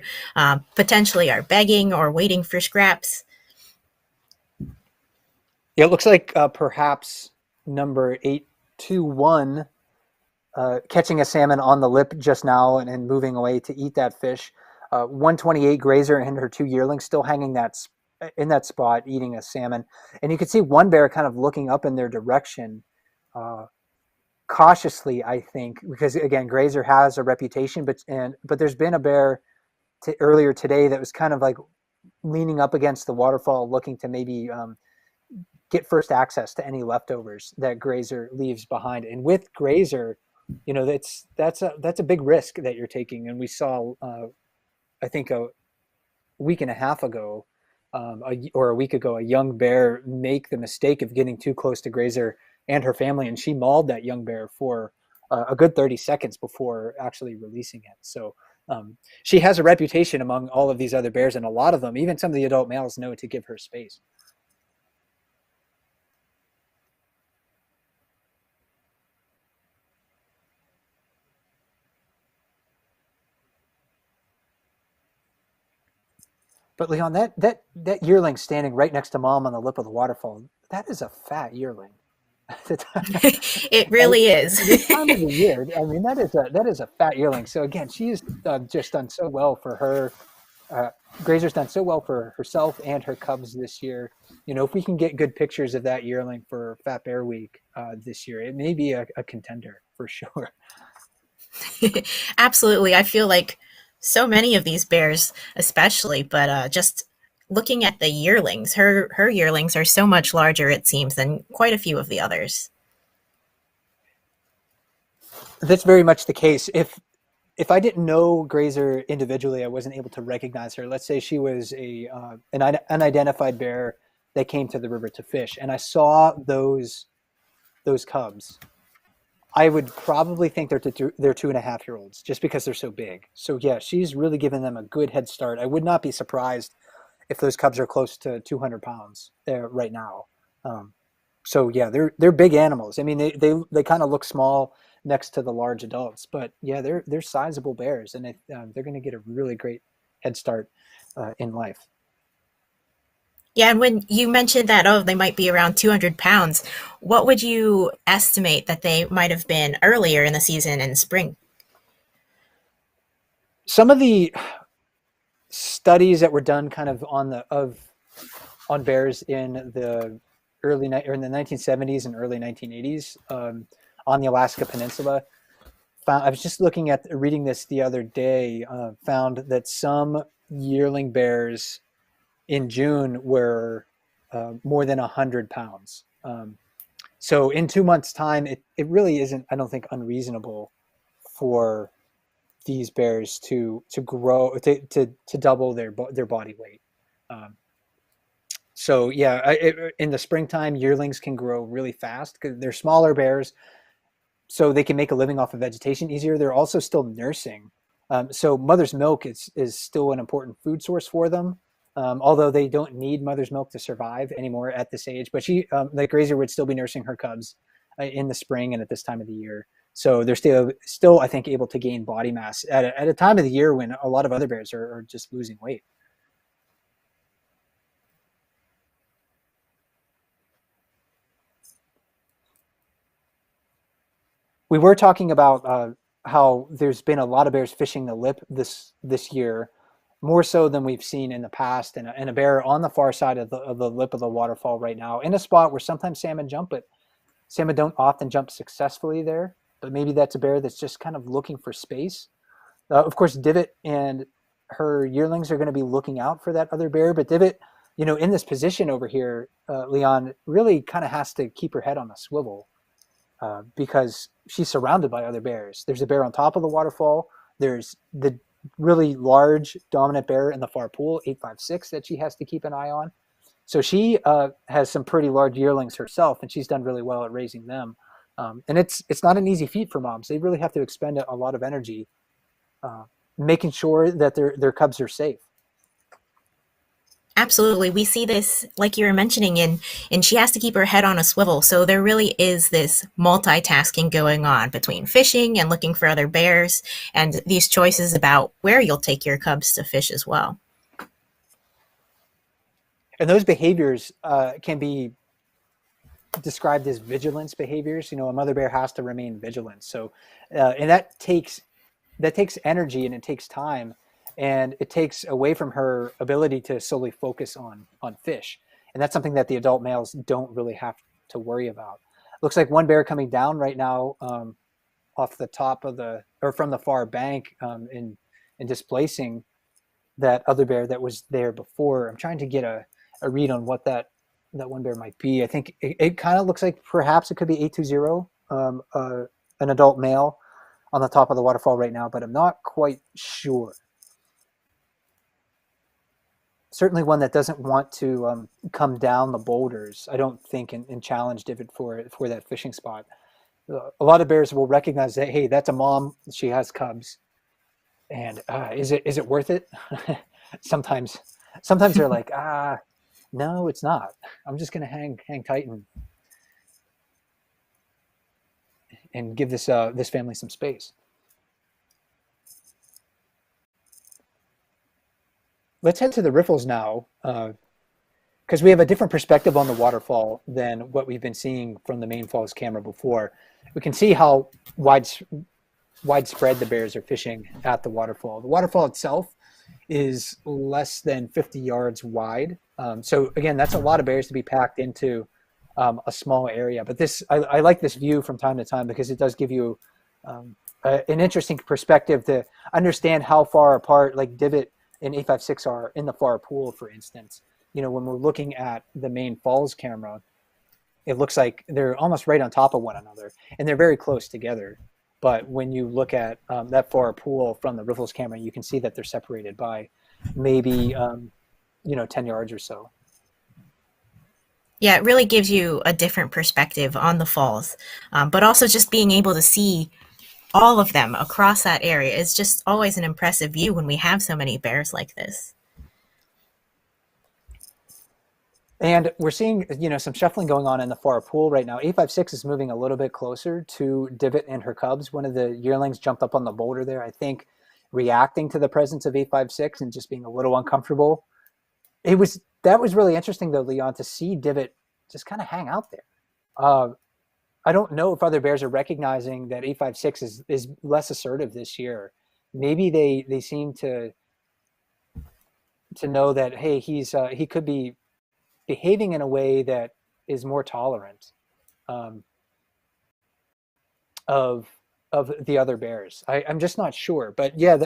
potentially are begging or waiting for scraps. Yeah, it looks like perhaps number 821 catching a salmon on the lip just now and moving away to eat that fish. 128 grazer and her 2 yearlings still hanging in that spot eating a salmon. And you can see one bear kind of looking up in their direction cautiously, I think, because again, grazer has a reputation, but there's been a bear earlier today that was kind of like leaning up against the waterfall looking to maybe get first access to any leftovers that grazer leaves behind. And with grazer, that's a big risk that you're taking. And we saw I think a week and a half ago or a week ago, a young bear make the mistake of getting too close to grazer and her family, and she mauled that young bear for a good 30 seconds before actually releasing it. So she has a reputation among all of these other bears, and a lot of them, even some of the adult males, know to give her space. But Leon, that yearling standing right next to mom on the lip of the waterfall, that is a fat yearling. It really is. This time of the year, I mean, that is a fat yearling. So again, she's just done so well for her. Grazer's done so well for herself and her cubs this year. If we can get good pictures of that yearling for Fat Bear Week this year, it may be a contender for sure. Absolutely. I feel like so many of these bears, especially, but just looking at the yearlings, her yearlings are so much larger, it seems, than quite a few of the others. That's very much the case. If if I didn't know Grazer individually, I wasn't able to recognize her. Let's say she was an unidentified bear that came to the river to fish, and I saw those cubs. I would probably think they're 2.5-year-olds just because they're so big. So yeah, she's really given them a good head start. I would not be surprised if those cubs are close to 200 pounds there right now. Um, so yeah, they're big animals. I mean, they kind of look small next to the large adults, but yeah, they're sizable bears, and they're going to get a really great head start in life. Yeah, and when you mentioned that, oh, they might be around 200 pounds, what would you estimate that they might have been earlier in the season in spring? Some of the studies that were done kind of on bears in the or in the 1970s and early 1980s on the Alaska Peninsula. I was just reading this the other day. Found that some yearling bears in June were more than 100 pounds. So in 2 months' time, it really isn't, I don't think, unreasonable for these bears to grow to double their body weight. Um, so yeah, in the springtime, yearlings can grow really fast because they're smaller bears, so they can make a living off of vegetation easier. They're also still nursing, so mother's milk is still an important food source for them. Although they don't need mother's milk to survive anymore at this age, but like Grazer would still be nursing her cubs in the spring and at this time of the year. So they're still I think, able to gain body mass at a time of the year when a lot of other bears are just losing weight. We were talking about how there's been a lot of bears fishing the lip this year, more so than we've seen in the past, and a bear on the far side of the lip of the waterfall right now, in a spot where sometimes salmon jump, but salmon don't often jump successfully there. But maybe that's a bear that's just kind of looking for space. Of course, Divot and her yearlings are going to be looking out for that other bear, but Divot, in this position over here, Lian really kind of has to keep her head on a swivel because she's surrounded by other bears. There's a bear on top of the waterfall. There's the really large dominant bear in the far pool, 856, that she has to keep an eye on. So she has some pretty large yearlings herself, and she's done really well at raising them. And it's not an easy feat for moms. They really have to expend a lot of energy uh, making sure that their cubs are safe. Absolutely. We see this, like you were mentioning, and she has to keep her head on a swivel. So there really is this multitasking going on between fishing and looking for other bears and these choices about where you'll take your cubs to fish as well. And those behaviors can be described as vigilance behaviors. A mother bear has to remain vigilant. So, and that takes energy and it takes time, and it takes away from her ability to solely focus on fish. And that's something that the adult males don't really have to worry about. Looks like one bear coming down right now off the top of or from the far bank in displacing that other bear that was there before. I'm trying to get a read on what that one bear might be. I think it kind of looks like perhaps it could be 820, an adult male on the top of the waterfall right now, but I'm not quite sure. Certainly one that doesn't want to come down the boulders, I don't think, and challenge Divot for that fishing spot. A lot of bears will recognize that, hey, that's a mom. She has cubs, and is it worth it? sometimes they're like, no, it's not. I'm just gonna hang tight and give this family some space. Let's head to the Riffles now, because we have a different perspective on the waterfall than what we've been seeing from the main falls camera before. We can see how widespread the bears are fishing at the waterfall. The waterfall itself is less than 50 yards wide. So again, that's a lot of bears to be packed into a small area. But I like this view from time to time because it does give you an interesting perspective to understand how far apart, like Divot and 856 are in the far pool, for instance. When we're looking at the main falls camera, it looks like they're almost right on top of one another, and they're very close together. But when you look at that far pool from the Riffles camera, you can see that they're separated by maybe 10 yards or so. Yeah, it really gives you a different perspective on the falls, but also just being able to see all of them across that area is just always an impressive view when we have so many bears like this. And we're seeing, some shuffling going on in the far pool right now. 856 is moving a little bit closer to Divot and her cubs. One of the yearlings jumped up on the boulder there, I think, reacting to the presence of 856 and just being a little uncomfortable. That was really interesting though, Leon, to see Divot just kind of hang out there. I don't know if other bears are recognizing that 856 is less assertive this year. Maybe they seem to know that, hey, he could be behaving in a way that is more tolerant of the other bears. I'm just not sure, but yeah,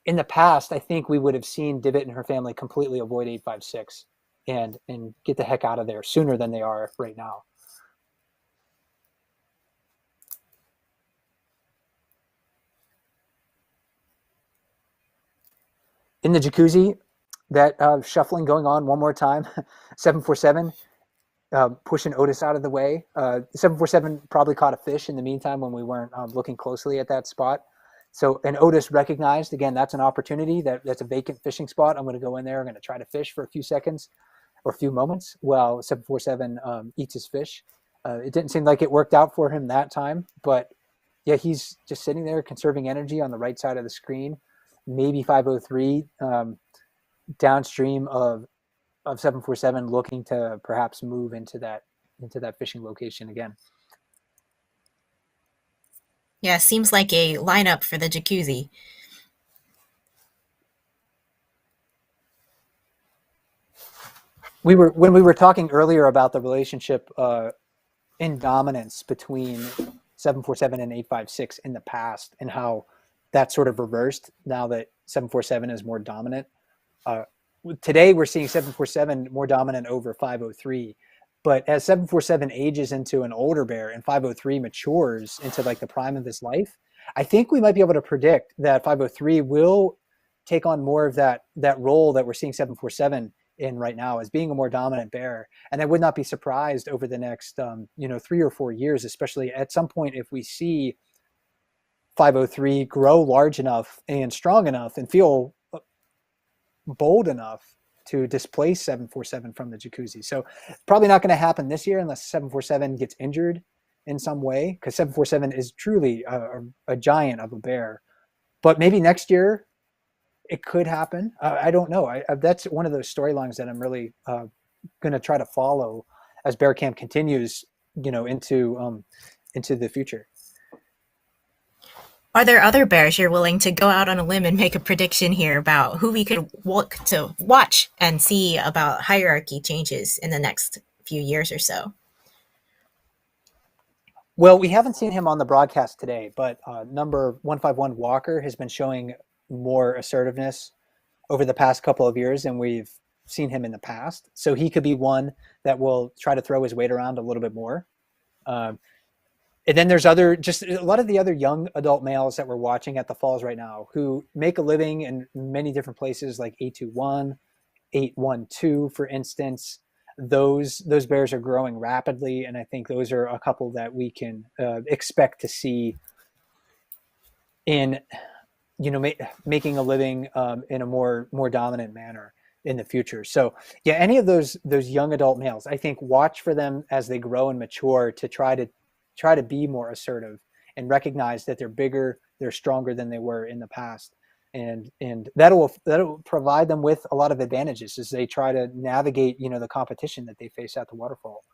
in the past, I think we would have seen Divot and her family completely avoid 856 and get the heck out of there sooner than they are right now. In the jacuzzi, that shuffling going on one more time. 747 pushing Otis out of the way. 747 probably caught a fish in the meantime when we weren't looking closely at that spot. So, and Otis recognized, again, that's an opportunity. That's a vacant fishing spot. I'm going to go in there. I'm going to try to fish for a few seconds or a few moments while 747 eats his fish. It didn't seem like it worked out for him that time, but yeah, he's just sitting there conserving energy on the right side of the screen. Maybe 503 downstream of 747, looking to perhaps move into that fishing location again. Yeah, seems like a lineup for the jacuzzi. When we were talking earlier about the relationship in dominance between 747 and 856 in the past, and how that sort of reversed now that 747 is more dominant. Today we're seeing 747 more dominant over 503, but as 747 ages into an older bear and 503 matures into like the prime of his life, I think we might be able to predict that 503 will take on more of that role that we're seeing 747 in right now as being a more dominant bear. And I would not be surprised over the next 3 or 4 years, especially at some point, if we see 503 grow large enough and strong enough and feel bold enough to displace 747 from the jacuzzi. So probably not going to happen this year unless 747 gets injured in some way, because 747 is truly a giant of a bear. But maybe next year it could happen. I don't know. That's one of those storylines that I'm really going to try to follow as Bear Camp continues, into the future. Are there other bears you're willing to go out on a limb and make a prediction here about who we could look to watch and see about hierarchy changes in the next few years or so? Well, we haven't seen him on the broadcast today, but number 151 Walker has been showing more assertiveness over the past couple of years than we've seen him in the past. So he could be one that will try to throw his weight around a little bit more. And then there's just a lot of the other young adult males that we're watching at the falls right now who make a living in many different places, like 821, 812, for instance. Those bears are growing rapidly, and I think those are a couple that we can expect to see in, making a living in a more dominant manner in the future. So yeah, any of those young adult males, I think, watch for them as they grow and mature to try to be more assertive and recognize that they're bigger, they're stronger than they were in the past. And that'll provide them with a lot of advantages as they try to navigate, the competition that they face at the waterfall.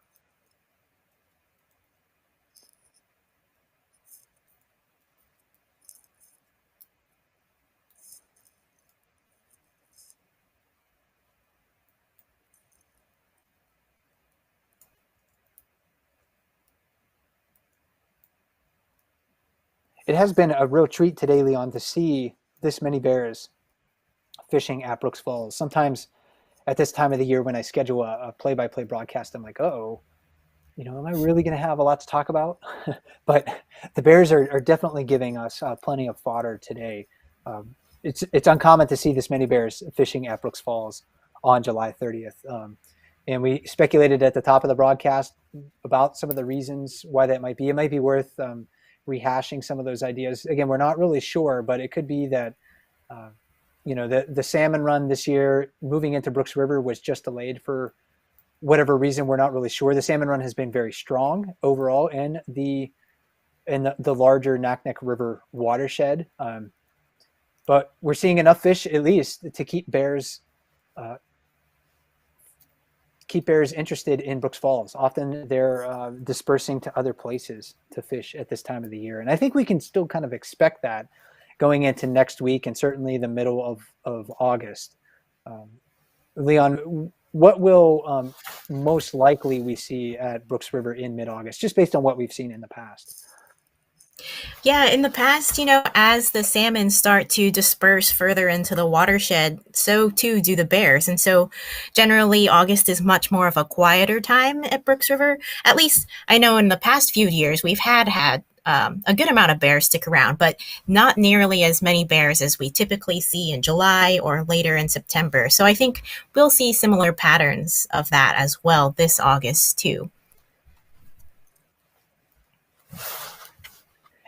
It has been a real treat today, Leon, to see this many bears fishing at Brooks Falls. Sometimes at this time of the year when I schedule a play-by-play broadcast, I'm like, oh, am I really going to have a lot to talk about? But the bears are definitely giving us plenty of fodder today. It's uncommon to see this many bears fishing at Brooks Falls on July 30th. And we speculated at the top of the broadcast about some of the reasons why that might be. It might be worth rehashing some of those ideas. Again, we're not really sure, but it could be that the salmon run this year moving into Brooks River was just delayed for whatever reason. We're not really sure. The salmon run has been very strong overall in the larger Naknek River watershed, but we're seeing enough fish at least to keep bears interested in Brooks Falls. Often they're dispersing to other places to fish at this time of the year, and I think we can still kind of expect that going into next week and certainly the middle of August. Lian, what will most likely we see at Brooks River in mid-August, just based on what we've seen in the past? Yeah, in the past, as the salmon start to disperse further into the watershed, so too do the bears. And so generally, August is much more of a quieter time at Brooks River. At least I know in the past few years, we've had a good amount of bears stick around, but not nearly as many bears as we typically see in July or later in September. So I think we'll see similar patterns of that as well this August, too.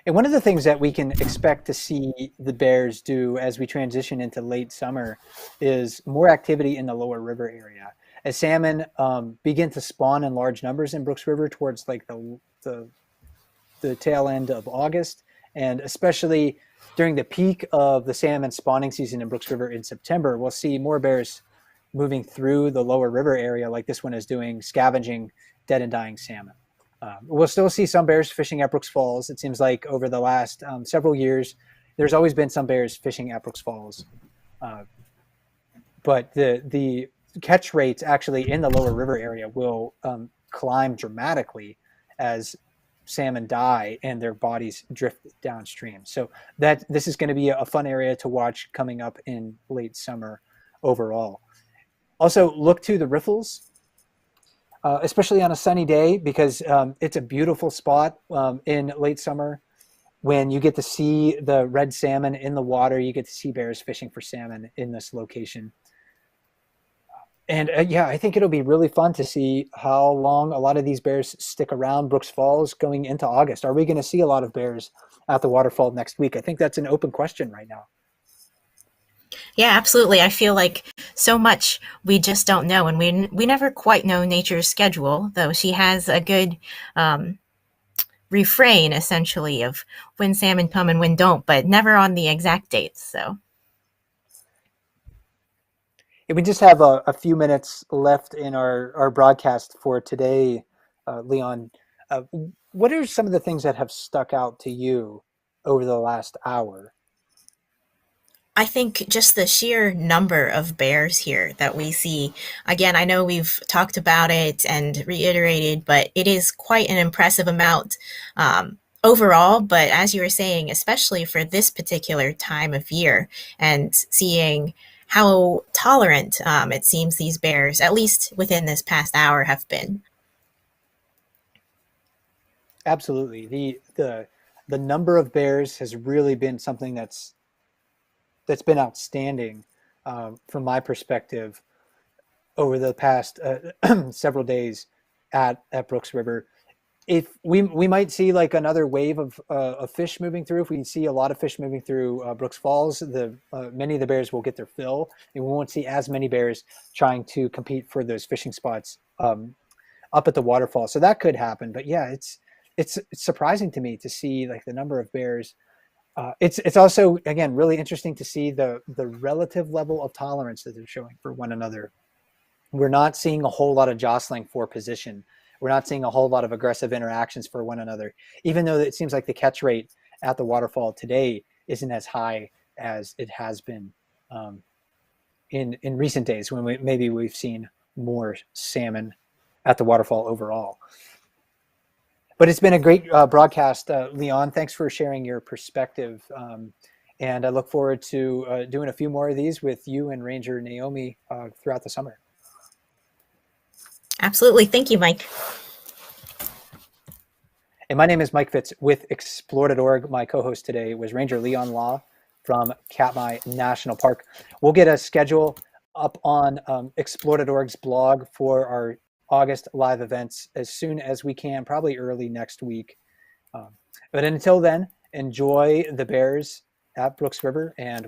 And one of the things that we can expect to see the bears do as we transition into late summer is more activity in the lower river area. As salmon begin to spawn in large numbers in Brooks River towards like the tail end of August, and especially during the peak of the salmon spawning season in Brooks River in September, we'll see more bears moving through the lower river area like this one is doing, scavenging dead and dying salmon. We'll still see some bears fishing at Brooks Falls. It seems like over the last several years, there's always been some bears fishing at Brooks Falls. But the catch rates actually in the lower river area will climb dramatically as salmon die and their bodies drift downstream. So this is going to be a fun area to watch coming up in late summer overall. Also, look to the Riffles. Especially on a sunny day, because it's a beautiful spot in late summer when you get to see the red salmon in the water. You get to see bears fishing for salmon in this location. And I think it'll be really fun to see how long a lot of these bears stick around Brooks Falls going into August. Are we going to see a lot of bears at the waterfall next week? I think that's an open question right now. Yeah, absolutely. I feel like so much we just don't know, and we never quite know nature's schedule, though she has a good refrain essentially of when salmon come and when don't, but never on the exact dates. So we just have a few minutes left in our broadcast for today, Lian. What are some of the things that have stuck out to you over the last hour? I think just the sheer number of bears here that we see. Again, I know we've talked about it and reiterated, but it is quite an impressive amount overall. But as you were saying, especially for this particular time of year, and seeing how tolerant it seems these bears, at least within this past hour, have been. Absolutely. The number of bears has really been something that's been outstanding from my perspective over the past several days at Brooks River. If we might see like another wave of fish moving through, if we see a lot of fish moving through Brooks Falls, many of the bears will get their fill, and we won't see as many bears trying to compete for those fishing spots up at the waterfall. So that could happen. But yeah, it's surprising to me to see like the number of bears. It's also, again, really interesting to see the relative level of tolerance that they're showing for one another. We're not seeing a whole lot of jostling for position. We're not seeing a whole lot of aggressive interactions for one another, even though it seems like the catch rate at the waterfall today isn't as high as it has been in recent days when maybe we've seen more salmon at the waterfall overall. But it's been a great broadcast, Lian. Thanks for sharing your perspective. And I look forward to doing a few more of these with you and Ranger Naomi throughout the summer. Absolutely. Thank you, Mike. And my name is Mike Fitz with Explore.org. My co-host today was Ranger Lian Law from Katmai National Park. We'll get a schedule up on Explore.org's blog for our August live events as soon as we can, probably early next week. But until then, enjoy the bears at Brooks River, and